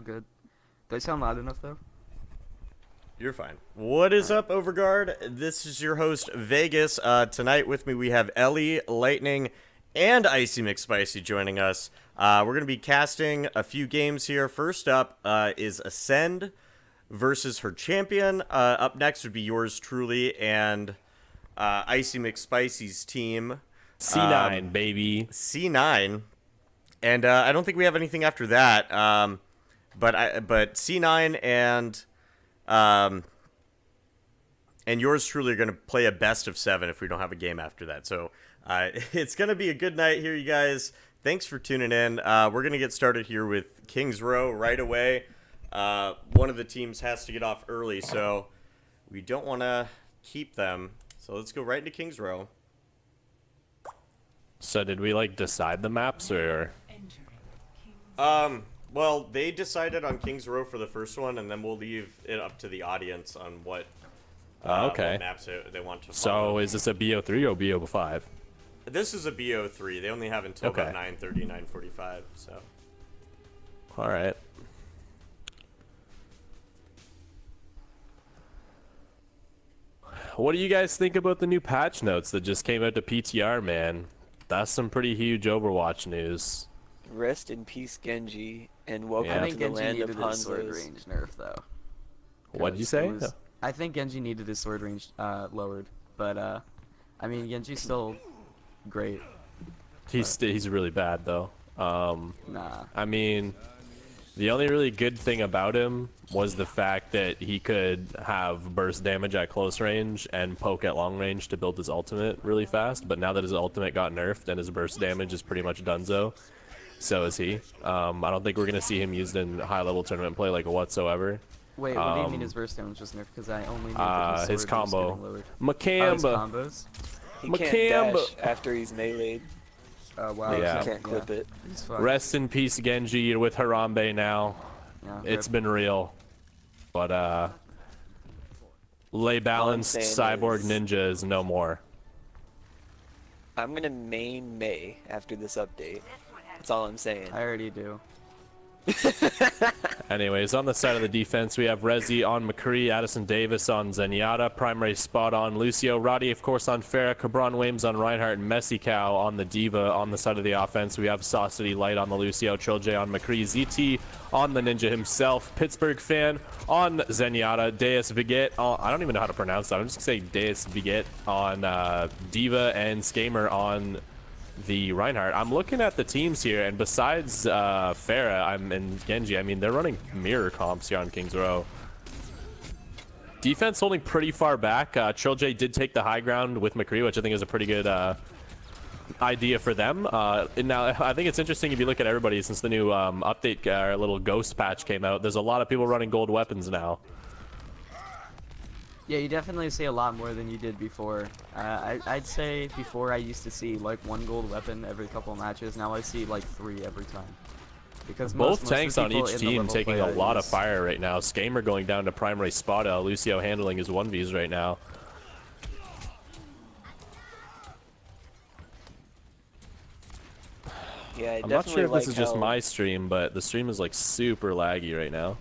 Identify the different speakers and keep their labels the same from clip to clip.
Speaker 1: good. Do I sound loud enough though?
Speaker 2: You're fine. What is up, Overguard? This is your host, Vegas. Tonight with me we have Ellie, Lightning, and Icy McSpicy joining us. We're going to be casting a few games here. First up is Ascend versus her champion. Up next would be yours truly and Icy McSpicy's team.
Speaker 3: C9, baby.
Speaker 2: C9. And I don't think we have anything after that. But C9 and yours truly are going to play a best of 7 if we don't have a game after that. So it's going to be a good night here, you guys. Thanks for tuning in. We're going to get started here with Kings Row right away. One of the teams has to get off early, so we don't want to keep them. So let's go right into Kings Row.
Speaker 3: So did we like decide the maps or?
Speaker 2: Well, they decided on Kings Row for the first one, and then we'll leave it up to the audience on what,
Speaker 3: okay.
Speaker 2: what maps they want to
Speaker 3: So
Speaker 2: follow.
Speaker 3: is this a BO3 or BO5?
Speaker 2: This is a BO3. They only have until about 9:30, 9:45. So.
Speaker 3: All right. What do you guys think about the new patch notes that just came out to PTR, man? That's some pretty huge Overwatch news.
Speaker 4: Rest in peace, Genji, and welcome
Speaker 1: I
Speaker 4: to
Speaker 1: think
Speaker 4: the
Speaker 1: Genji
Speaker 4: land
Speaker 1: needed
Speaker 4: of
Speaker 1: his sword
Speaker 4: Hanzos.
Speaker 1: range nerf though.
Speaker 3: What'd you
Speaker 1: 'Cause
Speaker 3: say?
Speaker 1: I think Genji needed his sword range lowered, but I mean Genji's still great.
Speaker 3: He's really bad though.
Speaker 1: Nah.
Speaker 3: I mean, the only really good thing about him was the fact that he could have burst damage at close range and poke at long range to build his ultimate really fast. But now that his ultimate got nerfed and his burst damage is pretty much donezo, so is he. I don't think we're gonna see him used in high-level tournament play like whatsoever.
Speaker 1: Wait, what do you mean his burst damage was nerfed? Because I only knew that
Speaker 3: His
Speaker 1: sword was
Speaker 3: combo.
Speaker 1: getting lowered.
Speaker 3: Makamba.
Speaker 1: Oh, his combos?
Speaker 4: He can't
Speaker 3: Makamba.
Speaker 4: dash after he's meleeed.
Speaker 1: Oh wow.
Speaker 4: Like,
Speaker 3: Yeah.
Speaker 4: he can't clip it.
Speaker 1: He's fucked.
Speaker 3: Rest in peace, Genji. You're with Harambe now.
Speaker 1: Yeah,
Speaker 3: It's
Speaker 1: rip.
Speaker 3: been real. But, lay balanced
Speaker 4: saying
Speaker 3: cyborg
Speaker 4: is-
Speaker 3: ninja is no more.
Speaker 4: I'm gonna main Mei after this update. That's all I'm saying.
Speaker 1: I already do.
Speaker 3: Anyways, on the side of the defense, we have Rezi on McCree, Addison Davis on Zenyatta, Primary Spot on Lucio, Roddy, of course, on Farah, Cabron Wames on Reinhardt, and Messy Cow on the Diva. On the side of the offense, we have Saucity Light on the Lucio, Triljay on McCree, ZT on the Ninja himself, Pittsburgh Fan on Zenyatta, Deus Viget, I don't even know how to pronounce that, I'm just going to say Deus Viget on Diva, and Skamer on the Reinhardt. I'm looking at the teams here, and besides Farah and Genji, I mean, they're running mirror comps here on Kings Row. Defense holding pretty far back. Triljay did take the high ground with McCree, which I think is a pretty good idea for them. And now, I think it's interesting if you look at everybody since the new update, little ghost patch came out. There's a lot of people running gold weapons now.
Speaker 1: Yeah, you definitely see a lot more than you did before. I'd say before I used to see like 1 gold weapon every couple matches. Now I see like 3 every time. Because
Speaker 3: Both
Speaker 1: most of the
Speaker 3: tanks on
Speaker 1: people
Speaker 3: each
Speaker 1: in the
Speaker 3: team
Speaker 1: level
Speaker 3: taking
Speaker 1: play
Speaker 3: a
Speaker 1: I
Speaker 3: lot of
Speaker 1: use.
Speaker 3: fire right now. Skamer going down to primary spot. Lucio handling his 1Vs right now.
Speaker 4: Yeah, I
Speaker 3: I'm not
Speaker 4: definitely
Speaker 3: sure if
Speaker 4: like
Speaker 3: this is just
Speaker 4: how-
Speaker 3: my stream, but the stream is like super laggy right now.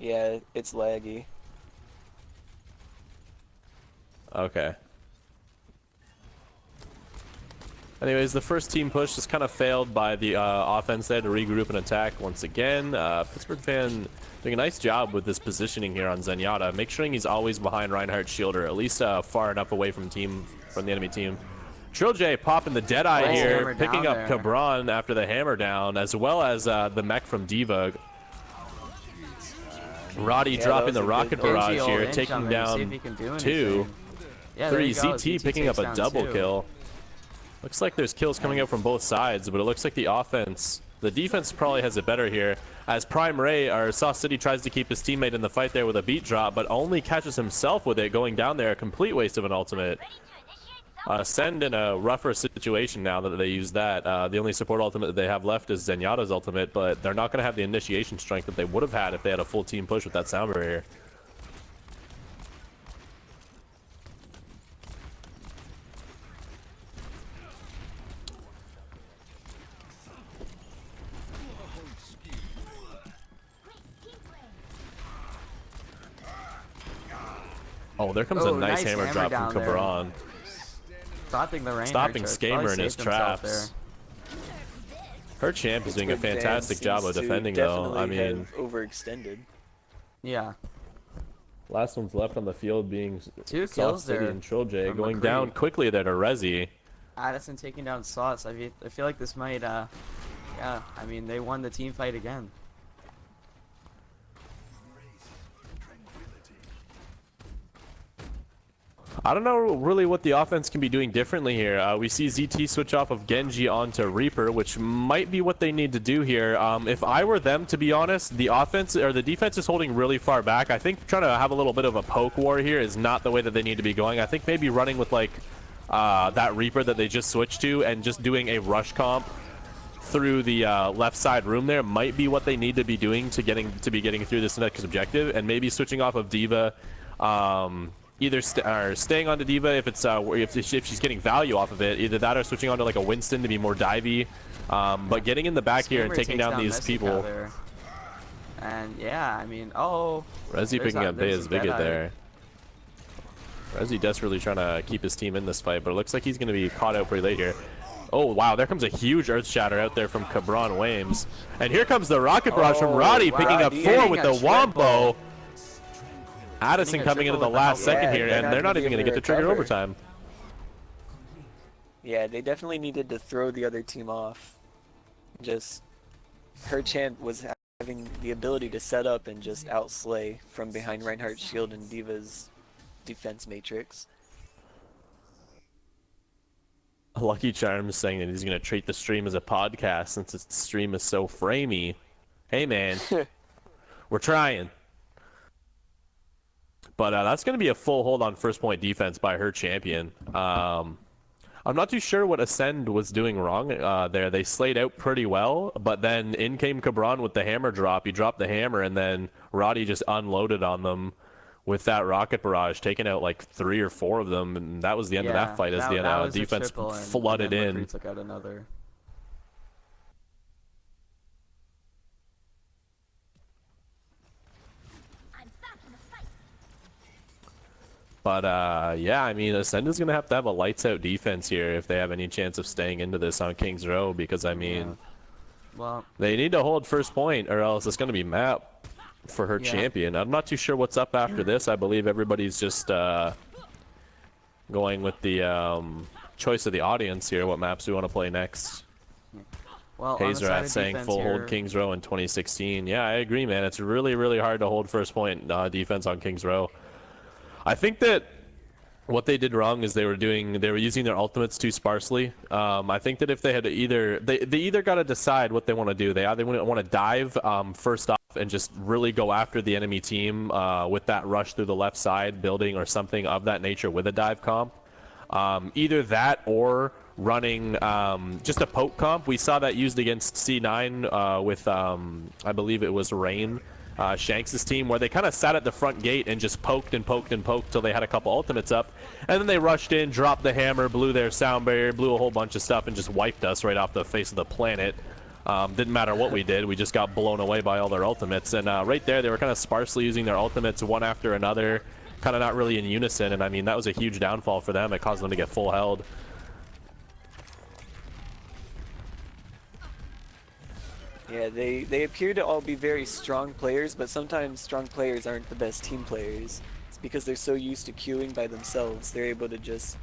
Speaker 4: Yeah, it's laggy.
Speaker 3: Okay. Anyways, the first team push just kind of failed by the offense there to regroup and attack once again. Pittsburgh Fan doing a nice job with this positioning here on Zenyatta, make sure he's always behind Reinhardt's shield, or at least far enough away from the enemy team. Triljay popping the Deadeye
Speaker 1: Nice
Speaker 3: here,
Speaker 1: hammer
Speaker 3: picking
Speaker 1: down
Speaker 3: up
Speaker 1: there.
Speaker 3: Cabron after the hammer down, as well as the mech from Diva. Roddy
Speaker 4: Yeah,
Speaker 3: dropping
Speaker 4: that
Speaker 3: the
Speaker 4: was a
Speaker 3: rocket
Speaker 4: good
Speaker 3: barrage
Speaker 1: Genji
Speaker 3: here,
Speaker 1: ult inch
Speaker 3: taking
Speaker 1: on there, see if
Speaker 3: down
Speaker 1: he can do
Speaker 3: 2.
Speaker 1: anything. Yeah, there
Speaker 3: 3,
Speaker 1: you go,
Speaker 3: ZT picking up a
Speaker 1: takes
Speaker 3: double
Speaker 1: down
Speaker 3: kill.
Speaker 1: 2.
Speaker 3: Looks like there's kills coming out from both sides, but it looks like the defense probably has it better here. As Prime Ray, or Sauce City, tries to keep his teammate in the fight there with a beat drop, but only catches himself with it going down there. A complete waste of an ultimate. Send in a rougher situation now that they use that. The only support ultimate that they have left is Zenyatta's ultimate, but they're not going to have the initiation strength that they would have had if they had a full team push with that sound barrier. Oh, there comes a nice
Speaker 1: nice
Speaker 3: hammer
Speaker 1: hammer
Speaker 3: drop
Speaker 1: down
Speaker 3: from
Speaker 1: there.
Speaker 3: Cabron.
Speaker 1: Stopping the rain.
Speaker 3: Stopping Skamer in his traps. Her champ is doing a fantastic job of defending, though. I mean,
Speaker 4: overextended.
Speaker 1: Yeah.
Speaker 3: Last one's left on the field being
Speaker 1: 2
Speaker 3: Soft
Speaker 1: kills
Speaker 3: City
Speaker 1: there
Speaker 3: and Trill-J
Speaker 1: from
Speaker 3: going
Speaker 1: McCree.
Speaker 3: down quickly there to Rezi.
Speaker 1: Addison taking down Sauce. I feel like this might, yeah, I mean, they won the team fight again.
Speaker 3: I don't know really what the offense can be doing differently here. We see ZT switch off of Genji onto Reaper, which might be what they need to do here. If I were them, to be honest, the offense or the defense is holding really far back. I think trying to have a little bit of a poke war here is not the way that they need to be going. I think maybe running with like that Reaper that they just switched to and just doing a rush comp through the left side room there might be what they need to be doing to be getting through this next objective, and maybe switching off of D.Va. Either staying on to D.Va if it's if she's getting value off of it, either that or switching on to like a Winston to be more divey. But getting in the back here and taking down these people.
Speaker 1: There. And yeah, I mean, oh.
Speaker 3: Rezi picking up Bea's Vigid there. Rezi desperately trying to keep his team in this fight, but it looks like he's going to be caught out pretty late here. Oh wow, there comes a huge Earth Shatter out there from Cabron Wames. And here comes the Rocket Barrage from Roddy, picking up 4 with the Wombo. Addison coming into the last second here, and they're not even going to get the trigger overtime.
Speaker 4: Yeah, they definitely needed to throw the other team off. Just, her champ was having the ability to set up and just outslay from behind Reinhardt's shield and D.Va's defense matrix.
Speaker 3: Lucky Charms saying that he's going to treat the stream as a podcast since the stream is so framey. Hey man, we're trying. But that's going to be a full hold on first point defense by her champion. I'm not too sure what Ascend was doing wrong there. They slayed out pretty well, but then in came Cabron with the hammer drop. He dropped the hammer, and then Roddy just unloaded on them with that Rocket Barrage, taking out like 3 or 4 of them, and that was the end of that fight as the defense flooded in.
Speaker 1: Took out another.
Speaker 3: But, yeah, I mean, Ascend is going to have a lights-out defense here if they have any chance of staying into this on King's Row, because, I mean,
Speaker 1: well, they
Speaker 3: need to hold first point, or else it's going to be map for her champion. I'm not too sure what's up after this. I believe everybody's just going with the choice of the audience here, what maps we want to play next.
Speaker 1: Well,
Speaker 3: Hazerat saying full hold King's Row in 2016. Yeah, I agree, man. It's really, really hard to hold first point defense on King's Row. I think that what they did wrong is they were using their ultimates too sparsely. I think that if they had they either got to decide what they want to do. They either want to dive first off and just really go after the enemy team with that rush through the left side building or something of that nature with a dive comp. Either that or running just a poke comp. We saw that used against C9 with I believe it was Rain. Shanks' team, where they kind of sat at the front gate and just poked and poked and poked till they had a couple ultimates up, and then they rushed in, dropped the hammer, blew their sound barrier, blew a whole bunch of stuff, and just wiped us right off the face of the planet. Didn't matter what we did, we just got blown away by all their ultimates. And right there, they were kind of sparsely using their ultimates one after another, kind of not really in unison, and I mean, that was a huge downfall for them. It caused them to get full held.
Speaker 4: Yeah, they appear to all be very strong players, but sometimes strong players aren't the best team players. It's because they're so used to queuing by themselves, they're able to just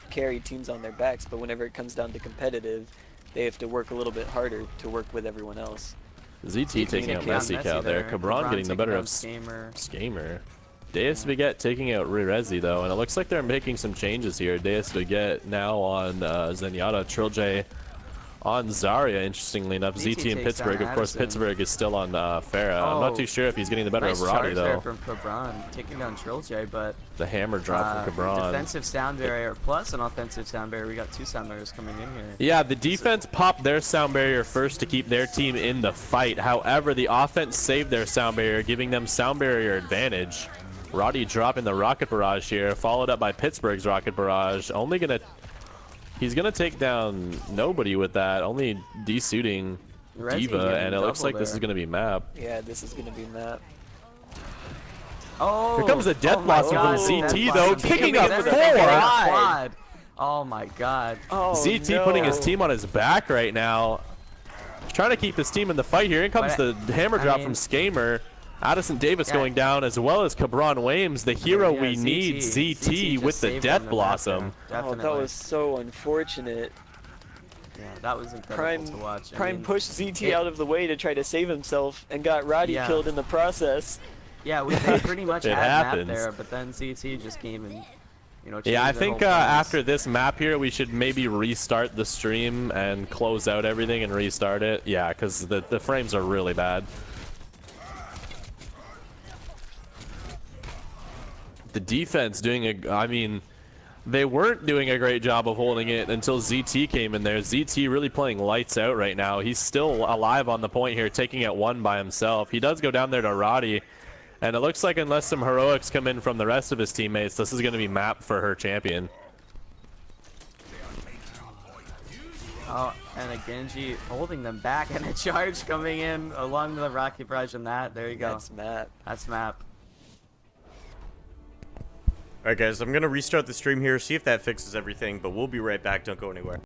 Speaker 4: carry teams on their backs, but whenever it comes down to competitive, they have to work a little bit harder to work with everyone else.
Speaker 3: ZT taking out Messi Cow there. Cabron getting the better of Skamer. Deus Baguette taking out Rezi though, and it looks like they're making some changes here. Deus Baguette now on Zenyatta, Trill-J on Zarya, interestingly enough. ZT and Pittsburgh. Of course, Pittsburgh is still on Farah. I'm not too sure if he's getting the better of Roddy, though.
Speaker 1: From Cabron, taking down Trill-J, but
Speaker 3: the hammer drop from Cabron.
Speaker 1: Defensive sound barrier plus an offensive sound barrier. We got 2 sound barriers coming in here.
Speaker 3: Yeah, the defense popped their sound barrier first to keep their team in the fight. However, the offense saved their sound barrier, giving them sound barrier advantage. Roddy dropping the Rocket Barrage here, followed up by Pittsburgh's Rocket Barrage. He's gonna take down nobody with that, only desuiting D.Va, and it looks like this is gonna be map.
Speaker 4: Yeah, this is gonna be map.
Speaker 1: Oh,
Speaker 3: Here comes the Death
Speaker 1: oh my
Speaker 3: Blossom
Speaker 1: God,
Speaker 3: from
Speaker 1: Death
Speaker 3: ZT though,
Speaker 1: Blossom
Speaker 3: picking
Speaker 1: came
Speaker 3: up
Speaker 1: in
Speaker 3: four.
Speaker 1: there, getting a quad. Oh my God.
Speaker 4: Oh,
Speaker 3: ZT
Speaker 4: no.
Speaker 3: putting his team on his back right now. Trying to keep his team in the fight here. Here comes the hammer drop from Skamer. Addison Davis going down, as well as Cabron Wames, the hero we need, ZT with the Death Blossom.
Speaker 4: Oh, that was so unfortunate.
Speaker 1: Yeah, that was incredible to watch.
Speaker 4: Prime pushed ZT out of the way to try to save himself and got Roddy killed in the process.
Speaker 1: Yeah, we pretty much
Speaker 3: It
Speaker 1: had
Speaker 3: happens.
Speaker 1: map there, but then ZT just came and, you know,
Speaker 3: Yeah, I
Speaker 1: changed their
Speaker 3: think
Speaker 1: whole plans.
Speaker 3: after this map here, we should maybe restart the stream and close out everything and restart it. Yeah, because the frames are really bad. The defense doing I mean, they weren't doing a great job of holding it until ZT came in there. ZT really playing lights out right now. He's still alive on the point here, taking it one by himself. He does go down there to Roddy, and it looks like unless some heroics come in from the rest of his teammates, this is going to be map for her champion.
Speaker 1: Oh, and a Genji holding them back, and a charge coming in along the Rocky Barrage and that. There you go.
Speaker 4: That's map.
Speaker 1: That's map.
Speaker 2: Alright guys, I'm going to restart the stream here, see if that fixes everything, but we'll be right back. Don't go anywhere.